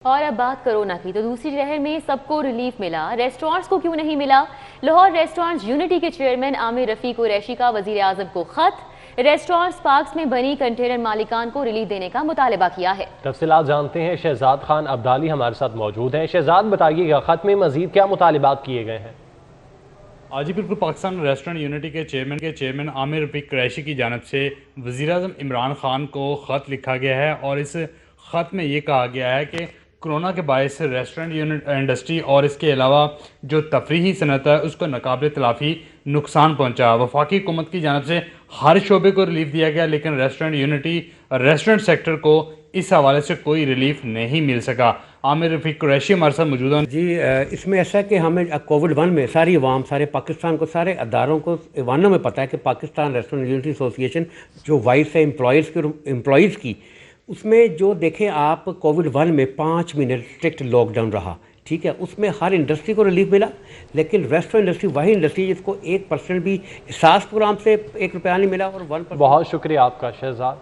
और अब बात कोरोना की, तो दूसरी लहर में सबको रिलीफ मिला, रेस्टोरेंट्स को क्यों नहीं मिला? लाहौर रेस्टोरेंट्स यूनिटी के चेयरमैन आमिर रफीक कुरैशी का वजीर आजम को खत। रेस्टोरेंट्स पार्क्स में बनी कंटेनर मालिकान को रिलीफ देने का मुतालबा किया है। तफसीलात जानते हैं, शहजाद खान अब्दाली हमारे साथ मौजूद हैं। शहजाद, बताइएगा खत में मजीद क्या मुतालबात किए गए हैं? जी बिल्कुल, पाकिस्तान रेस्टोरेंट यूनिटी के चेयरमैन आमिर रफीक कुरैशी की जानब से वज़ीर आज़म इमरान खान को ख़त लिखा गया है और इस ख़त में ये कहा गया है कि कोरोना के बायस रेस्टोरेंट इंडस्ट्री और इसके अलावा जो तफरीही सनत है उसको नाकाबिल तलाफ़ी नुकसान पहुँचा। वफाकी हुकूमत की जानब से हर शोबे को रिलीफ दिया गया, लेकिन रेस्टोरेंट सेक्टर को इस हवाले से कोई रिलीफ नहीं मिल सका। आमिर रफीक कुरैशी हमारे साथ मौजूद हैं। जी, इसमें ऐसा है कि हमें कोविड-1 में सारी अवाम, सारे पाकिस्तान को, सारे अदारों को, ईवानों में पता है कि पाकिस्तान रेस्टोरेंट यूनिटी एसोसिएशन जो वाइस है एम्प्लॉयज़ की, उसमें जो देखें आप, कोविड-1 में 5 महीने स्ट्रिक्ट लॉकडाउन रहा, ठीक है। उसमें हर इंडस्ट्री को रिलीफ मिला, लेकिन रेस्टोरेंट इंडस्ट्री वही इंडस्ट्री जिसको 1% भी एहसास प्रोग्राम से 1 रुपया नहीं मिला और 1%। बहुत शुक्रिया आपका शहजाद।